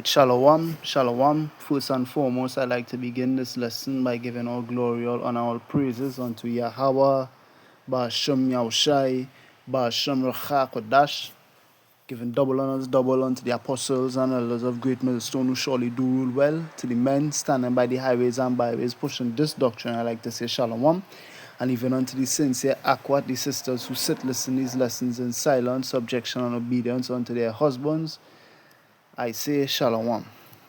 Shalom, shalom. First and foremost, I'd like to begin this lesson by giving all glory, all honor, all praises unto Yahweh, Ba'ashem Yahushai, Ba'ashem Kodash, giving double honors, double unto the apostles and elders of Great Millstone who surely do rule well, to the men standing by the highways and byways pushing this doctrine, I like to say shalom. And even unto the sincere Akwat, the sisters who sit listen these lessons in silence, subjection, and obedience unto their husbands, I say shalom.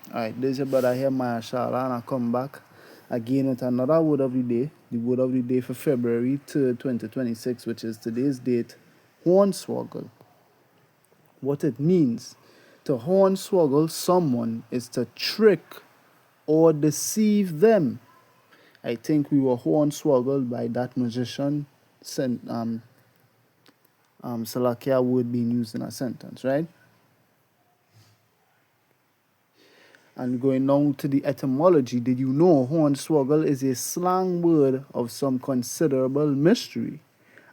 Alright, this is your brother here, Mashallah, and I come back again with another word of the day. The word of the day for February 3rd, 2026, which is today's date, Hornswoggle. What it means to hornswoggle someone is to trick or deceive them. I think we were hornswoggled by that musician, Salakia word being used in a sentence, right? And going down to the etymology, did you know hornswoggle is a slang word of some considerable mystery?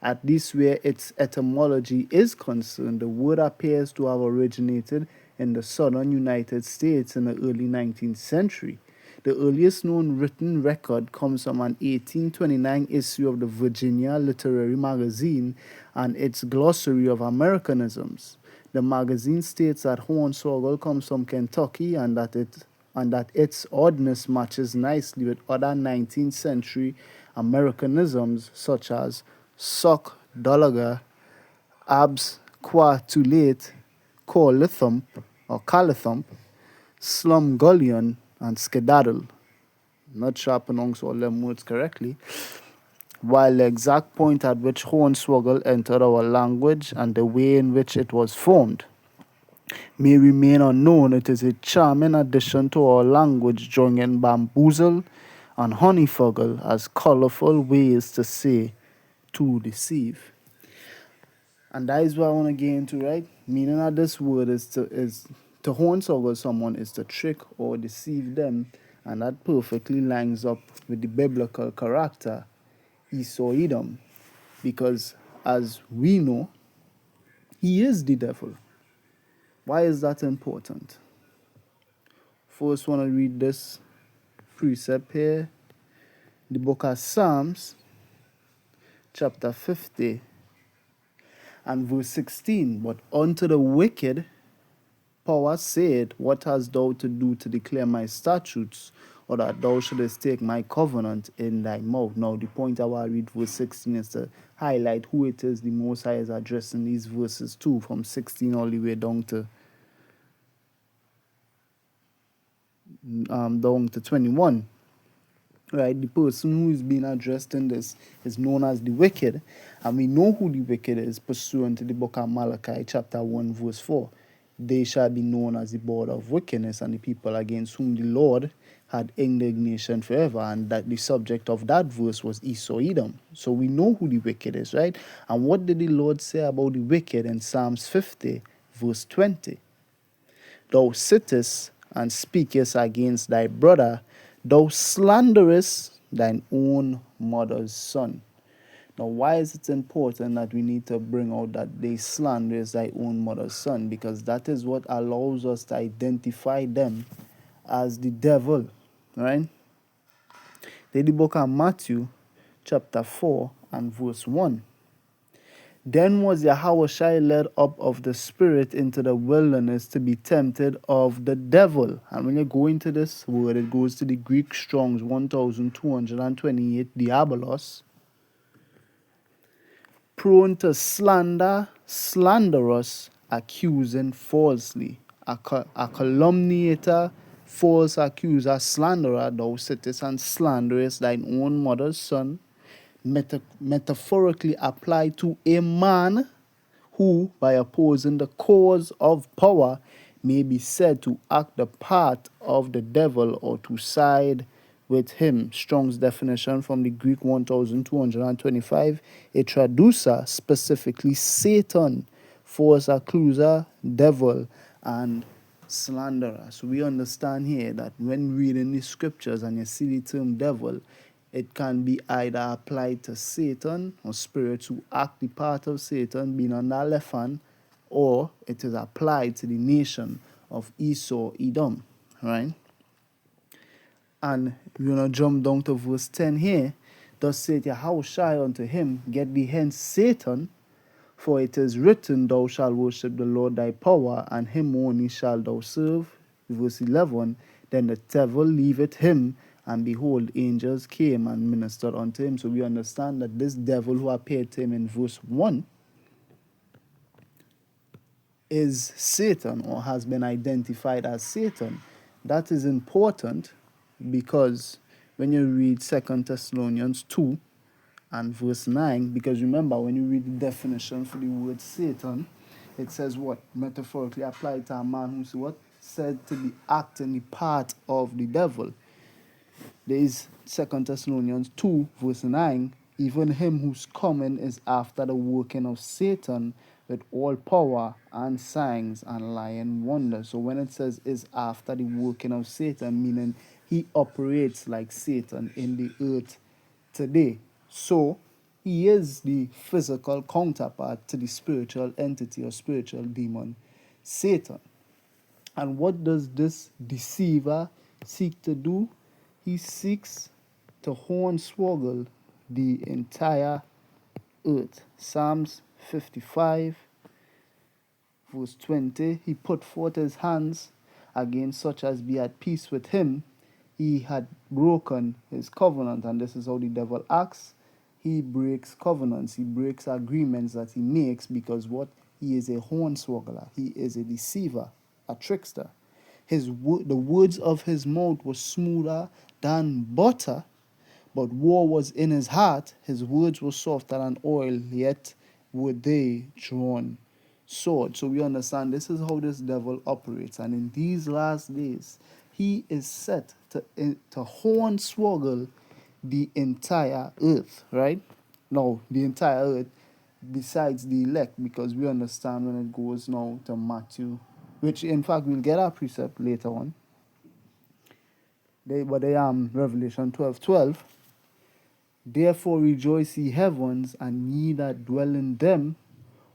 At least where its etymology is concerned, the word appears to have originated in the southern United States in the early 19th century. The earliest known written record comes from an 1829 issue of the Virginia Literary Magazine and its Glossary of Americanisms. The magazine states that Hornswoggle comes from Kentucky and that its oddness matches nicely with other 19th century Americanisms such as sock, dolaga, abs, qua too late, call lithump or calithump, slum gullion, and skedaddle. Not sure I pronounce all them words correctly. While the exact point at which Hornswoggle entered our language and the way in which it was formed may remain unknown, it is a charming addition to our language, joining bamboozle and honeyfoggle as colorful ways to say to deceive. And that is what I want to get into, right? Meaning of this word is to hornswoggle someone is to trick or deceive them, and that perfectly lines up with the biblical character Esau Edom, because as we know, he is the devil. Why is that important? First, want to read this precept here. The book of Psalms, chapter 50, and verse 16. But unto the wicked, power said, what hast thou to do to declare my statutes, or that thou shouldest take my covenant in thy mouth? Now, the point I want to read verse 16 is to highlight who it is the Most High is addressing these verses to, from 16 all the way down to 21. Right, the person who is being addressed in this is known as the wicked, and we know who the wicked is pursuant to the book of Malachi, chapter 1, verse 4. They shall be known as the board of wickedness, and the people against whom the Lord had indignation forever, and that the subject of that verse was Esau Edom. So we know who the wicked is, right? And what did the Lord say about the wicked in Psalms 50, verse 20? Thou sittest and speakest against thy brother, thou slanderest thine own mother's son. Now, why is it important that we need to bring out that they slanders thy own mother's son? Because that is what allows us to identify them as the devil, right? The book of Matthew, chapter 4 and verse 1. Then was Yahushua led up of the Spirit into the wilderness to be tempted of the devil. And when you go into this word, it goes to the Greek Strong's 1228, diabolos. Prone to slander, slanderous, accusing falsely. A calumniator, false accuser, slanderer, thou sittest and slanderest thine own mother's son. Metaphorically applied to a man who, by opposing the cause of power, may be said to act the part of the devil or to side with him. Strong's definition from the Greek 1225, a traducer, specifically Satan, false accuser, devil, and slanderer. So we understand here that when reading the scriptures and you see the term devil, it can be either applied to Satan or spirits who act the part of Satan being on that left hand, or it is applied to the nation of Esau, Edom, right? And we're going to jump down to verse 10 here. Thus saith Yahushua unto him, Get thee hence, Satan, for it is written, Thou shalt worship the Lord thy power, and him only shalt thou serve. Verse 11, Then the devil leaveth him, and behold, angels came and ministered unto him. So we understand that this devil who appeared to him in verse 1 is Satan, or has been identified as Satan. That is important because when you read 2 Thessalonians 2 and verse 9, because remember, when you read the definition for the word Satan, it says what? Metaphorically applied to a man who's what? Said to be acting the part of the devil. There is 2 Thessalonians 2 verse 9, even him whose coming is after the working of Satan with all power and signs and lying wonders. So when it says is after the working of Satan, meaning he operates like Satan in the earth today. So he is the physical counterpart to the spiritual entity or spiritual demon, Satan. And what does this deceiver seek to do? He seeks to hornswoggle the entire earth. Psalms 55, verse 20, He put forth his hands against such as be at peace with him. He had broken his covenant. And this is how the devil acts. He breaks covenants. He breaks agreements that he makes because what? He is a hornswoggler. He is a deceiver, a trickster. The words of his mouth were smoother than butter, but war was in his heart. His words were softer than oil, yet were they drawn sword. So we understand this is how this devil operates. And in these last days, he is set to hornswoggle the entire earth, right? No, the entire earth besides the elect, because we understand when it goes now to Matthew, which in fact we'll get our precept later on. Revelation 12:12. Therefore rejoice ye heavens, and ye that dwell in them.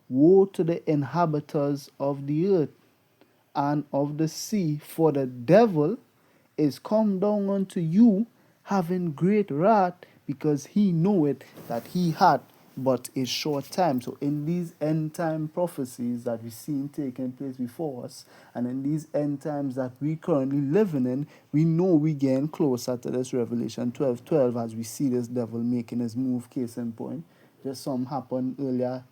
Woe to the inhabitants of the earth and of the sea, for the devil is come down unto you, having great wrath, because he knoweth that he had but a short time. So in these end time prophecies that we see taking place before us, and in these end times that we currently living in, we know we getting closer to this Revelation 12:12 as we see this devil making his move. Case in point, just some happened earlier,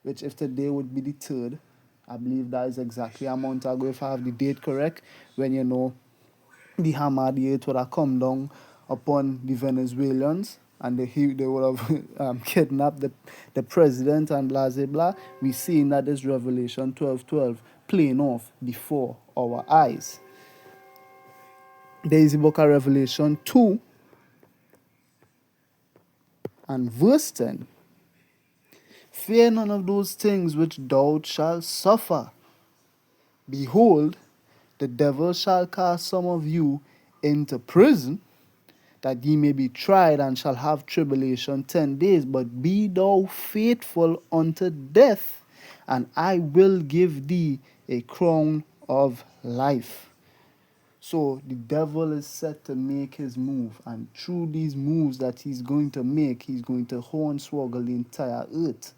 which if today would be the 3rd, I believe that is exactly a month ago, if I have the date correct, when the hammer, the earth would have come down upon the Venezuelans, and they would have kidnapped the president and blah, blah, blah. We see that this Revelation 12:12 playing off before our eyes. There is the book of Revelation 2 and verse 10. Fear none of those things which thou shalt suffer. Behold, the devil shall cast some of you into prison, that ye may be tried, and shall have tribulation 10 days. But be thou faithful unto death, and I will give thee a crown of life. So the devil is set to make his move, and through these moves that he's going to make, he's going to hornswoggle the entire earth.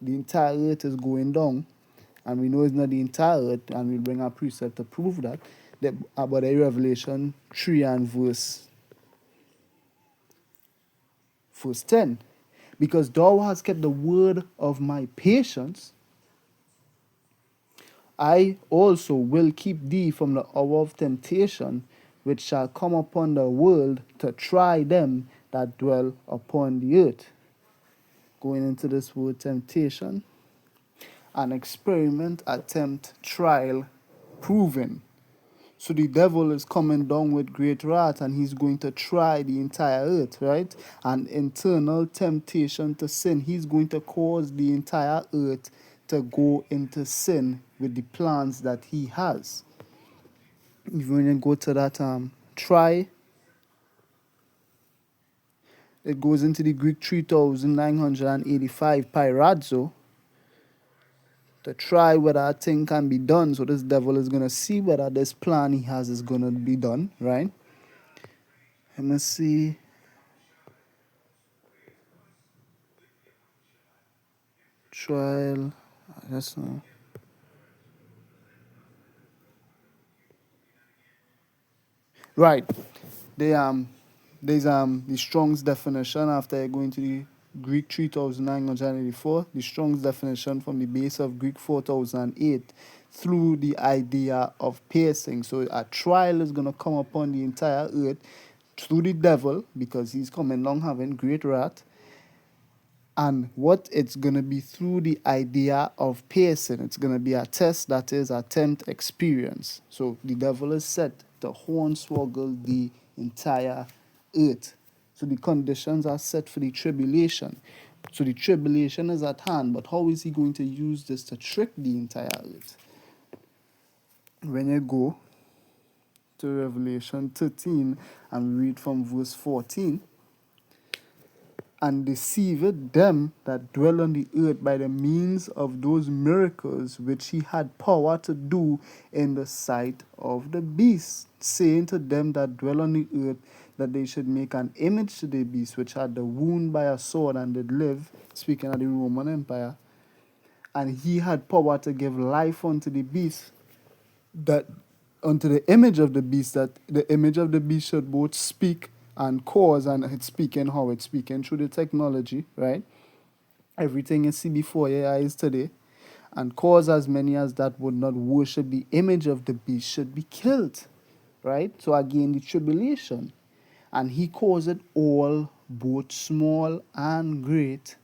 The entire earth is going down, and we know it's not the entire earth, and we'll bring a precept to prove that. About the Revelation 3 and verse 10. Because thou hast kept the word of my patience, I also will keep thee from the hour of temptation, which shall come upon the world to try them that dwell upon the earth. Going into this word temptation, an experiment, attempt, trial, proven. So the devil is coming down with great wrath, and he's going to try the entire earth, right? An internal temptation to sin. He's going to cause the entire earth to go into sin with the plans that he has. Even when you go to that try, it goes into the Greek 3,985 pyradzo, to try whether a thing can be done. So this devil is going to see whether this plan he has is going to be done, right? Let me see. Trial. That's not. Right. They there's the Strong's definition after going to the Greek 3984, the Strong's definition from the base of Greek 4008 through the idea of piercing. So a trial is gonna come upon the entire earth through the devil because he's coming along having great wrath. And what it's going to be through the idea of piercing. It's going to be a test that is a tempt experience. So the devil is set to hornswoggle the entire earth. So the conditions are set for the tribulation. So the tribulation is at hand, but how is he going to use this to trick the entire earth? When you go to Revelation 13 and read from verse 14, and deceived them that dwell on the earth by the means of those miracles which he had power to do in the sight of the beast, saying to them that dwell on the earth that they should make an image to the beast which had the wound by a sword and did live, speaking of the Roman Empire, and he had power to give life unto the beast, that unto the image of the beast, that the image of the beast should both speak and cause, and it's speaking how it's speaking through the technology, right? Everything you see before your eyes today, and cause as many as that would not worship the image of the beast should be killed, right? So again, the tribulation, and he caused all, both small and great,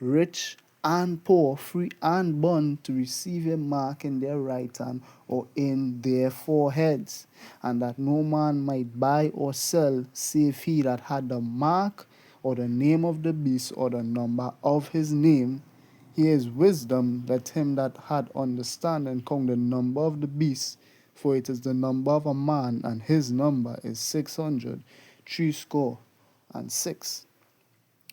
rich and poor, free and bond, to receive a mark in their right hand or in their foreheads, and that no man might buy or sell save he that had the mark or the name of the beast or the number of his name. Here is wisdom, let him that had understanding count the number of the beast, for it is the number of a man, and his number is 600, 66.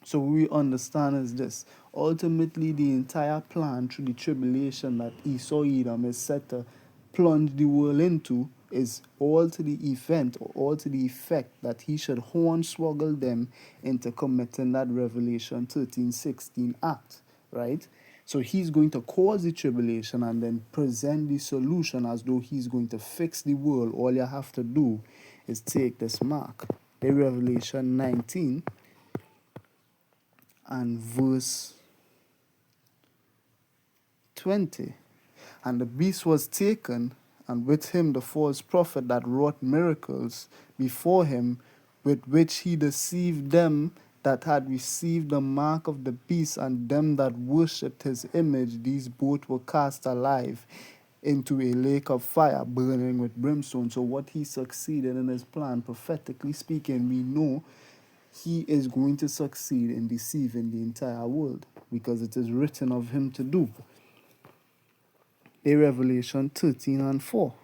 So we understand is this. Ultimately, the entire plan through the tribulation that Esau Edom is set to plunge the world into is all to the event or all to the effect that he should hornswoggle them into committing that Revelation 13:16 act, right? So he's going to cause the tribulation and then present the solution as though he's going to fix the world. All you have to do is take this mark. In Revelation 19 and verse 20. And the beast was taken, and with him the false prophet that wrought miracles before him, with which he deceived them that had received the mark of the beast, and them that worshipped his image. These both were cast alive into a lake of fire burning with brimstone. So what he succeeded in his plan, prophetically speaking, we know he is going to succeed in deceiving the entire world, because it is written of him to do. In Revelation 13 and 4.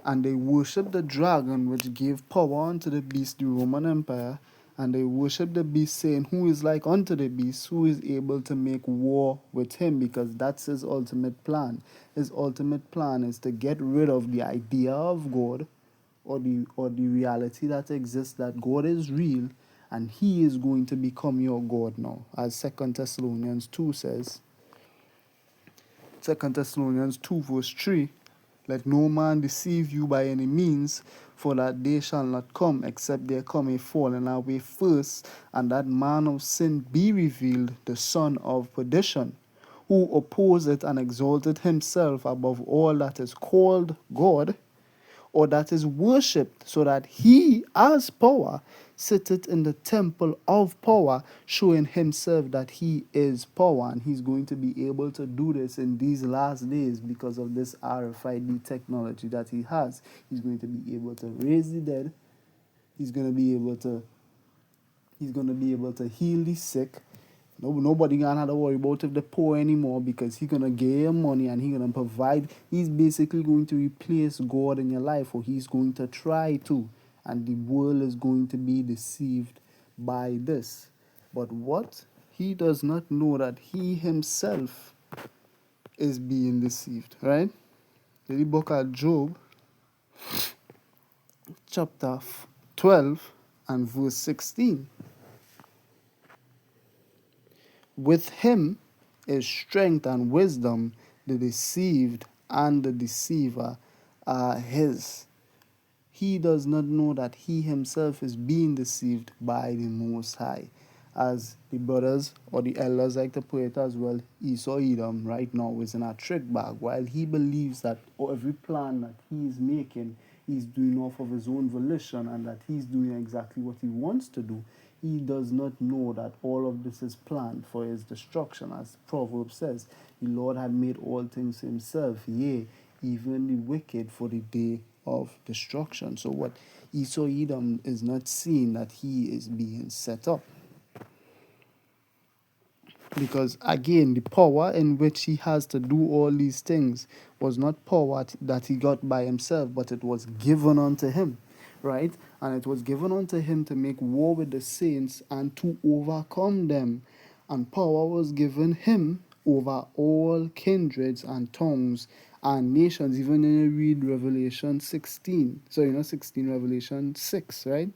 And they worshipped the dragon which gave power unto the beast, the Roman Empire, and they worshipped the beast, saying, who is like unto the beast, who is able to make war with him? Because that's his ultimate plan. His ultimate plan is to get rid of the idea of God, or the reality that exists, that God is real, and he is going to become your God now, as 2 Thessalonians 2 says. 2 Thessalonians 2 verse 3, let no man deceive you by any means, for that day shall not come, except there come a falling away first, and that man of sin be revealed, the son of perdition, who opposeth and exalted himself above all that is called God, or that is worshipped, so that he, as power, sitteth in the temple of power, showing himself that he is power. And he's going to be able to do this in these last days because of this RFID technology that he has. He's going to be able to raise the dead. He's going to be able to heal the sick. Nobody gonna have to worry about if they're poor anymore, because he's gonna give you money and he's gonna provide. He's basically going to replace God in your life, or he's going to try to, and the world is going to be deceived by this. But what he does not know that he himself is being deceived, right? The book of Job, chapter 12 and verse 16. With him is strength and wisdom, the deceived and the deceiver are his. He does not know that he himself is being deceived by the Most High. As the brothers or the elders like to put it as well, Esau Edom right now is in a trick bag. While he believes that every plan that he is making, he's doing off of his own volition and that he's doing exactly what he wants to do, he does not know that all of this is planned for his destruction. As Proverbs says, the Lord had made all things himself, yea, even the wicked for the day of destruction. So what Esau Edom is not seeing that he is being set up. Because again, the power in which he has to do all these things was not power that he got by himself, but it was given unto him, right? And it was given unto him to make war with the saints and to overcome them. And power was given him over all kindreds and tongues and nations. Even when you read Revelation 16, so 16, Revelation 6, right?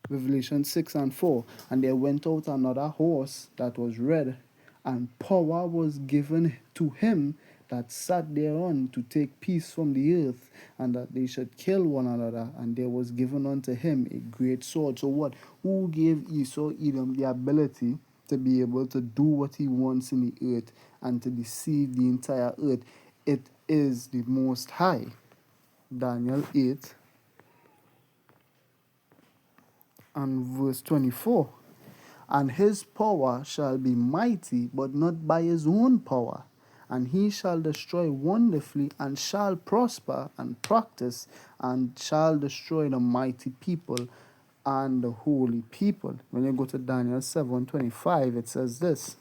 Revelation 6 and 4. And there went out another horse that was red, and power was given to him that sat thereon to take peace from the earth, and that they should kill one another. And there was given unto him a great sword. So what? Who gave Esau Edom the ability to be able to do what he wants in the earth and to deceive the entire earth? It is the Most High. Daniel 8 and verse 24. And his power shall be mighty, but not by his own power. And he shall destroy wonderfully, and shall prosper and practice, and shall destroy the mighty people and the holy people. When you go to Daniel 7:25, it says this.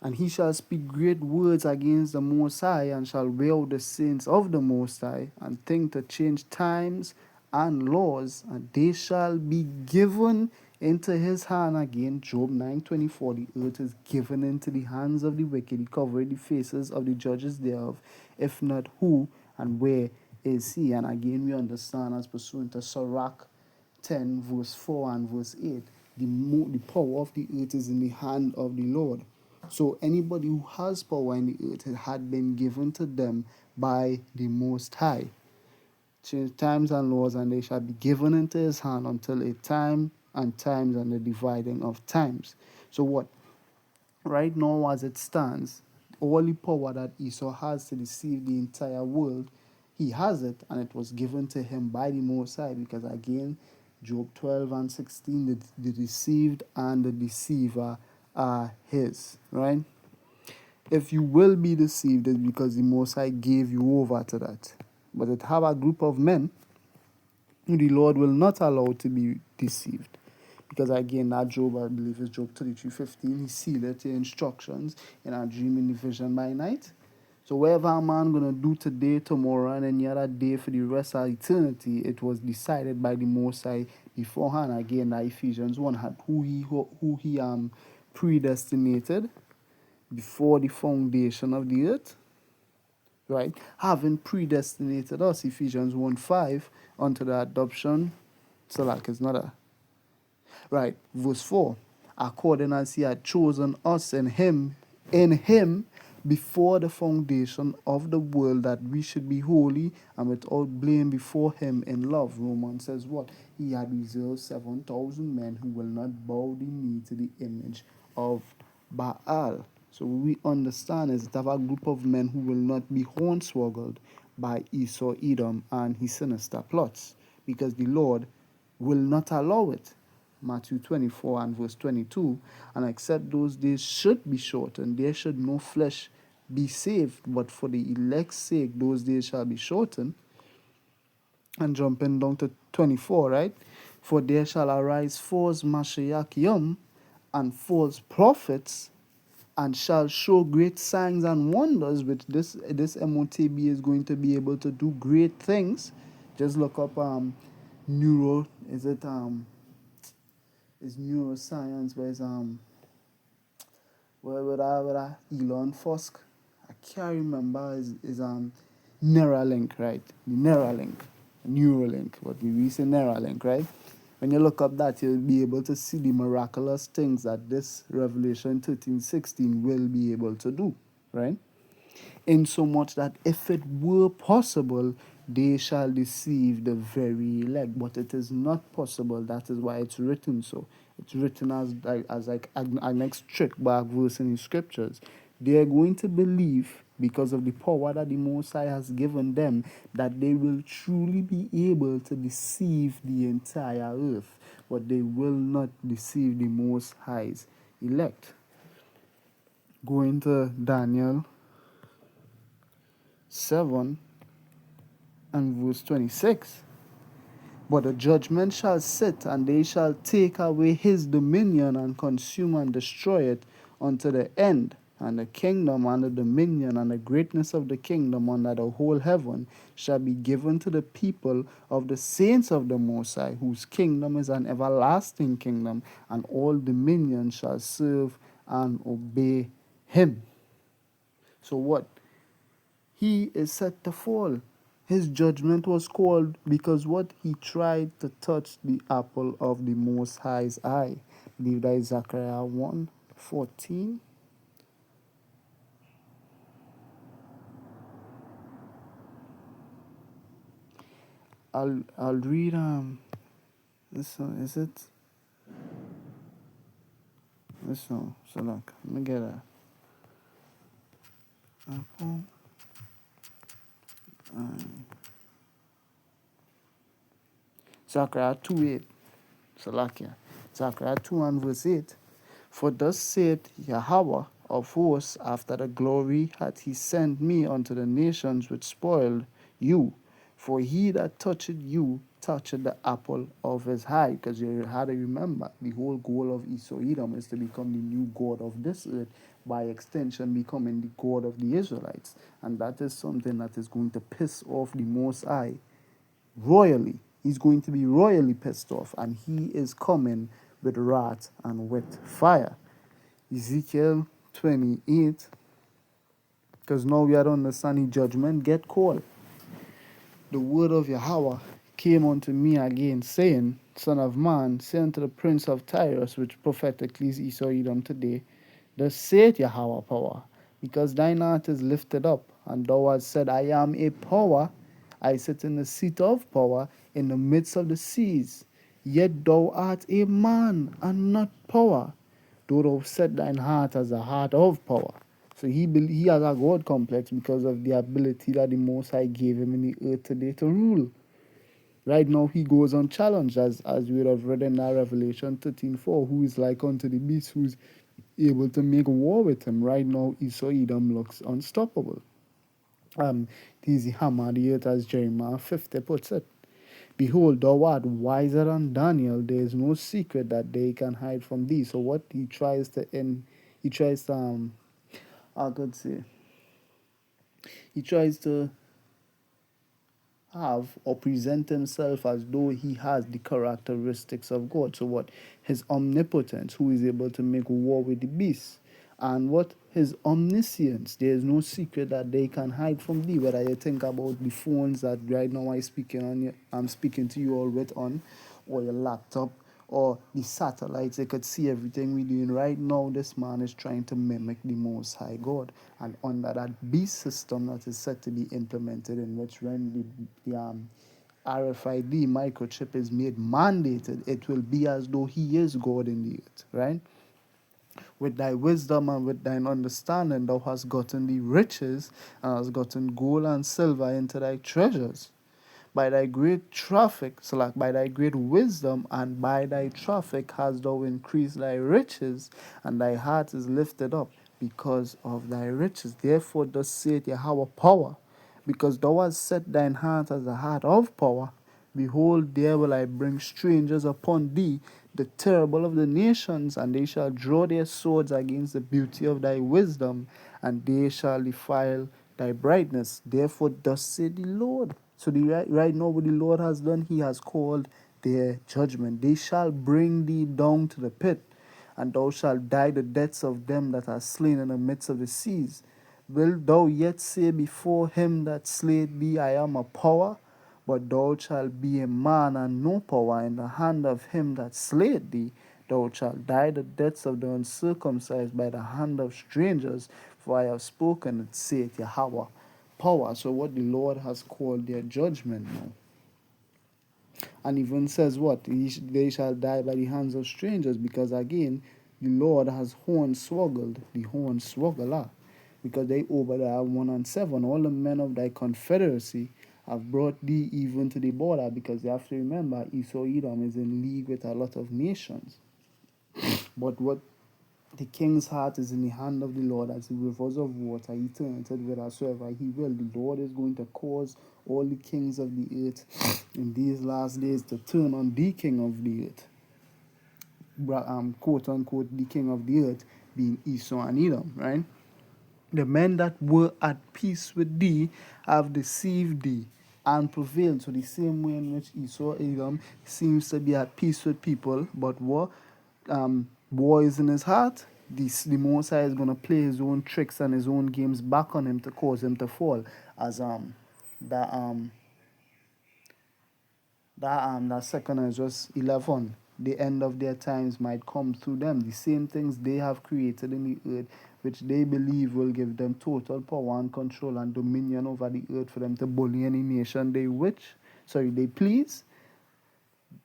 And he shall speak great words against the Most High, and shall wear out the saints of the Most High, and think to change times and laws, and they shall be given into his hand again. Job 9:24. The earth is given into the hands of the wicked. He covered the faces of the judges thereof. If not, who and where is he? And again, we understand as pursuant to Sirach 10, verse 4 and verse 8, the power of the earth is in the hand of the Lord. So anybody who has power in the earth, it had been given to them by the Most High. Change times and laws, and they shall be given into his hand until a time and times and the dividing of times. So what? Right now as it stands, all the power that Esau has to deceive the entire world, he has it, and it was given to him by the Most High, because again, Job 12 and 16, the deceived and the deceiver are his, right? If you will be deceived, it's because the Most High gave you over to that. But it have a group of men who the Lord will not allow to be deceived. Because again, that Job, I believe, is Job 33:15. He sealed it in instructions in a dream in the vision by night. So whatever a man gonna do today, tomorrow, and any other day for the rest of eternity, it was decided by the Most High beforehand. Again, that Ephesians 1 had who he predestinated before the foundation of the earth, right? Having predestinated us, Ephesians 1:5, unto the adoption, so like it's not a right. Verse 4, according as he had chosen us in him before the foundation of the world, that we should be holy and without blame before him in love. Romans says what? He had reserved 7,000 men who will not bow the knee to the image of Baal. So we understand is that a group of men who will not be hornswoggled by Esau Edom and his sinister plots, because the Lord will not allow it. Matthew 24 and verse 22, and except those days should be shortened, there should no flesh be saved, but for the elect's sake those days shall be shortened. And jumping down to 24, right? For there shall arise false Mashiachim and false prophets, and shall show great signs and wonders, which this MOTB is going to be able to do great things. Just look up neuro, is it is neuroscience, where is where Elon Musk. I can't remember is Neuralink, right? The Neuralink, what we say Neuralink, right? When you look up that, you'll be able to see the miraculous things that this Revelation 13:16 will be able to do, right? In so much that if it were possible, they shall deceive the very elect. But it is not possible. That is why it's written so. It's written as like an strict back verse in the scriptures. They are going to believe because of the power that the Most High has given them that they will truly be able to deceive the entire earth, but they will not deceive the Most High's elect. Going to Daniel 7 and verse 26. But the judgment shall sit, and they shall take away his dominion and consume and destroy it unto the end. And the kingdom and the dominion and the greatness of the kingdom under the whole heaven shall be given to the people of the saints of the Most High, whose kingdom is an everlasting kingdom, and all dominion shall serve and obey him. So what? He is set to fall. His judgment was called because what? He tried to touch the apple of the Most High's eye. I believe that is Zechariah 1:14. I'll read this one. Is it this one? So look, let me get a apple. Zechariah 2:8. Salakia. Zechariah 2 and verse 8. For thus saith Yahweh of hosts, after the glory hath he sent me unto the nations which spoiled you. For he that touched you touched the apple of his eye. Because you had to remember, the whole goal of Esau Edom is to become the new God of this earth, by extension becoming the God of the Israelites. And that is something that is going to piss off the Most High royally. He's going to be royally pissed off, and he is coming with wrath and with fire. Ezekiel 28, because now we are on the sunny judgment, get called. The word of Yahweh came unto me again, saying, Son of man, say unto the prince of Tyrus, which prophetically is Esau Edom today, thus saith Yahweh power, because thine heart is lifted up, and thou hast said, I am a power, I sit in the seat of power in the midst of the seas. Yet thou art a man and not power, though thou set thine heart as a heart of power. So he has a God complex because of the ability that the Most High gave him in the earth today to rule. Right now he goes unchallenged, as we would have read in that Revelation 13:4, who is like unto the beast, who's able to make war with him. Right now Esau Edom looks unstoppable. The hammer the earth, as Jeremiah 50 puts it. Behold, thou art wiser than Daniel. There is no secret that they can hide from thee. So what he tries to I could say, he tries to have or present himself as though he has the characteristics of God. So what? His omnipotence, who is able to make war with the beasts. And what? His omniscience. There is no secret that they can hide from thee. Whether you think about the phones that right now I'm speaking to you all with on, or your laptop, or the satellites, they could see everything we're doing. Right now, this man is trying to mimic the Most High God. And under that beast system that is set to be implemented, in which when the RFID microchip is made mandated, it will be as though he is God in the earth, right? With thy wisdom and with thine understanding, thou hast gotten the riches, and hast gotten gold and silver into thy treasures. By thy great traffic, so like by thy great wisdom and by thy traffic hast thou increased thy riches, and thy heart is lifted up because of thy riches. Therefore thus saith Yahweh power, because thou hast set thine heart as a heart of power. Behold, there will I bring strangers upon thee, the terrible of the nations, and they shall draw their swords against the beauty of thy wisdom, and they shall defile thy brightness. Therefore, thus saith the Lord. So right now, what the Lord has done, he has called their judgment. They shall bring thee down to the pit, and thou shalt die the deaths of them that are slain in the midst of the seas. Wilt thou yet say before him that slayed thee, I am a power? But thou shalt be a man and no power in the hand of him that slayed thee. Thou shalt die the deaths of the uncircumcised by the hand of strangers, for I have spoken it, saith Yahweh. Power. So what the Lord has called their judgment now. And even says what? They shall die by the hands of strangers, because again, the Lord has hornswoggled the hornswoggler, because they Obadiah 1 and 7, all the men of thy confederacy have brought thee even to the border, because you have to remember Esau Edom is in league with a lot of nations. But what the king's heart is in the hand of the Lord, as the rivers of water, he turneth it whithersoever he will. The Lord is going to cause all the kings of the earth in these last days to turn on the king of the earth, quote unquote, the king of the earth being Esau and Edom, right? The men that were at peace with thee have deceived thee and prevailed. So the same way in which Esau Edom seems to be at peace with people, but war is in his heart. The Most High is going to play his own tricks and his own games back on him to cause him to fall. As that that second is just 11. The end of their times might come through them. The same things they have created in the earth, which they believe will give them total power and control and dominion over the earth for them to bully any nation they please.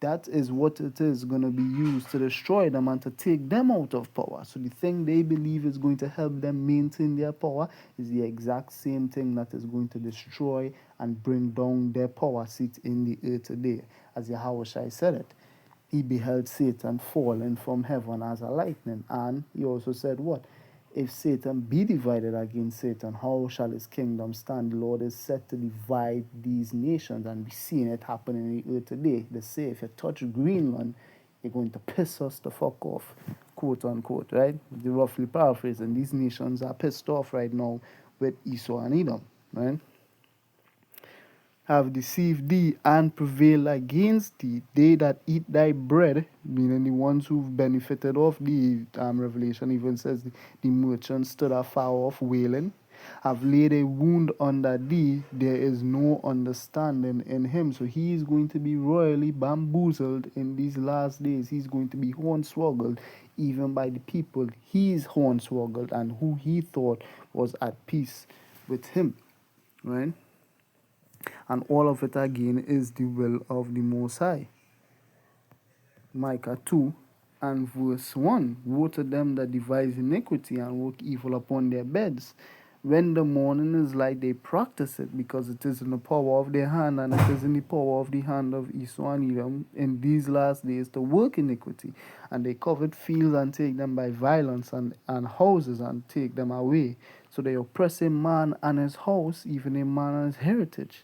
That is what it is going to be used to destroy them and to take them out of power. So the thing they believe is going to help them maintain their power is the exact same thing that is going to destroy and bring down their power seat in the earth today. As Yahweh Shai said it, he beheld Satan falling from heaven as a lightning. And he also said what? If Satan be divided against Satan, how shall his kingdom stand? The Lord is set to divide these nations, and we're seeing it happen in the earth today. They say if you touch Greenland, you're going to piss us the fuck off, quote unquote, right? They're roughly paraphrasing. These nations are pissed off right now with Esau and Edom, right? Have deceived thee and prevail against thee. They that eat thy bread, meaning the ones who've benefited off thee. Revelation even says the merchants stood afar off wailing, have laid a wound under thee. There is no understanding in him. So he is going to be royally bamboozled in these last days. He's going to be hornswoggled even by the people he's hornswoggled and who he thought was at peace with him, right? And all of it again is the will of the Most High. Micah 2 and verse 1. Woe to them that devise iniquity and work evil upon their beds. When the morning is light, they practice it, because it is in the power of their hand, and it is in the power of the hand of Esau and Edom in these last days to work iniquity. And they covet fields and take them by violence, and houses and take them away. So they oppress a man and his house, even a man and his heritage.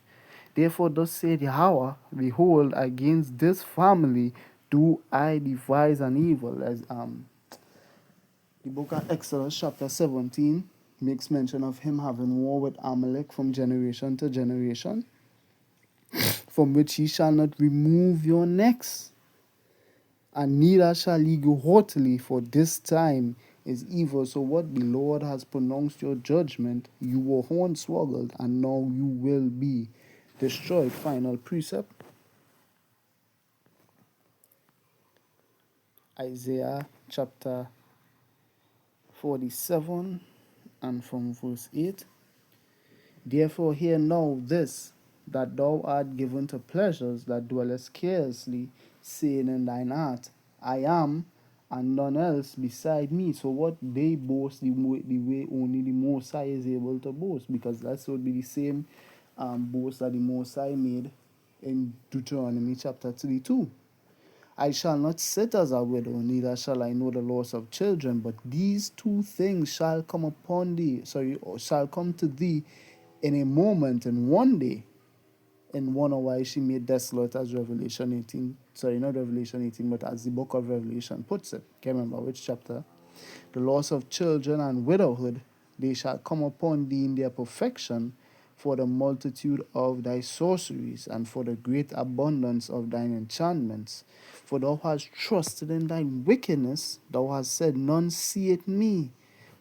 Therefore thus saith Yahweh, behold, against this family do I devise an evil. As the book of Exodus chapter 17 makes mention of him having war with Amalek from generation to generation, from which he shall not remove your necks, and neither shall ye go haughtily, for this time is evil. So what the Lord has pronounced your judgment, you were hornswoggled, and now you will be destroyed. Final precept. Isaiah chapter 47 and from verse 8. Therefore hear now this, that thou art given to pleasures that dwellest scarcely, saying in thine heart, I am, and none else beside me. So what they boast, the way only the Most High is able to boast, because that would be the same boast that the Most High made in Deuteronomy chapter 32. I shall not sit as a widow, neither shall I know the loss of children, but these two things shall come upon thee, or shall come to thee in a moment, in one day. In one hour is she made desolate, as Revelation 18, not Revelation 18, but as the book of Revelation puts it. Can't remember which chapter. The loss of children and widowhood, they shall come upon thee in their perfection, for the multitude of thy sorceries, and for the great abundance of thine enchantments. For thou hast trusted in thy wickedness, thou hast said, none seeth me.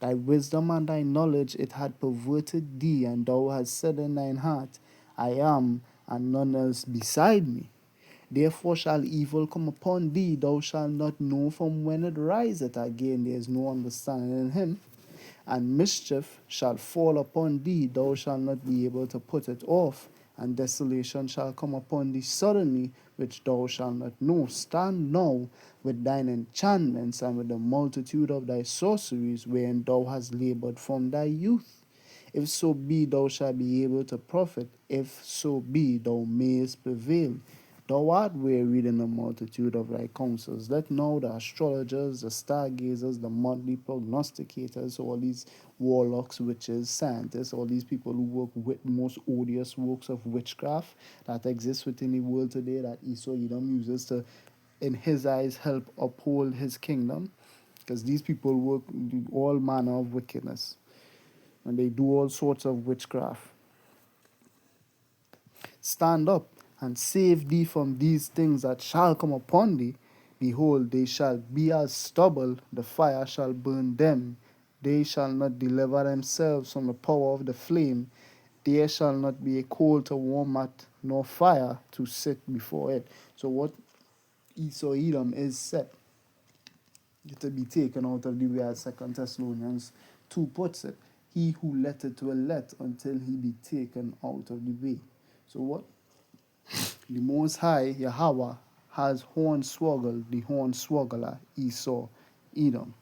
Thy wisdom and thy knowledge it had perverted thee, and thou hast said in thine heart, I am, and none else beside me. Therefore shall evil come upon thee, thou shalt not know from when it riseth. Again, there is no understanding in him. And mischief shall fall upon thee, thou shalt not be able to put it off. And desolation shall come upon thee suddenly, which thou shalt not know. Stand now with thine enchantments and with the multitude of thy sorceries, wherein thou hast labored from thy youth. If so be thou shalt be able to profit, if so be thou mayest prevail. Thou art wearied in the multitude of thy counsels. Let now the astrologers, the stargazers, the monthly prognosticators, all these warlocks, witches, scientists, all these people who work with most odious works of witchcraft that exist within the world today, that Esau Edom uses to, in his eyes, help uphold his kingdom. Because these people work all manner of wickedness, and they do all sorts of witchcraft. Stand up and save thee from these things that shall come upon thee. Behold, they shall be as stubble, the fire shall burn them. They shall not deliver themselves from the power of the flame. There shall not be a coal to warm at, nor fire to sit before it. So what Esau Edom is set to be taken out of the way, as 2 Thessalonians 2 puts it. He who letteth will let until he be taken out of the way. So what the Most High, Yahweh, has Hornswoggle, the Hornswoggler, Esau, Edom.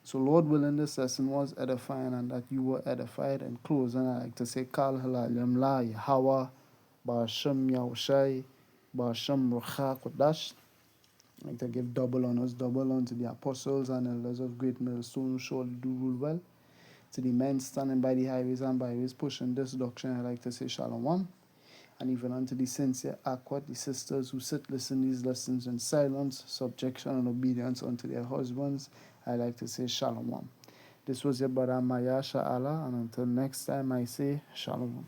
So Lord willing, this lesson was edifying and that you were edified. And closing, I like to say, Kal Halalim La Yahweh, Ba'ashem Yahushai, Ba'ashem Ruach Kodash. I like to give double honors, double unto the apostles and elders of Great Millstone who surely do rule well. To the men standing by the highways and byways pushing this doctrine, I like to say Shalom. And even unto the sincere Aquat, the sisters who sit listen these lessons in silence, subjection, and obedience unto their husbands, I like to say Shalom. This was your brother Maya Sha'ala, and until next time I say Shalom.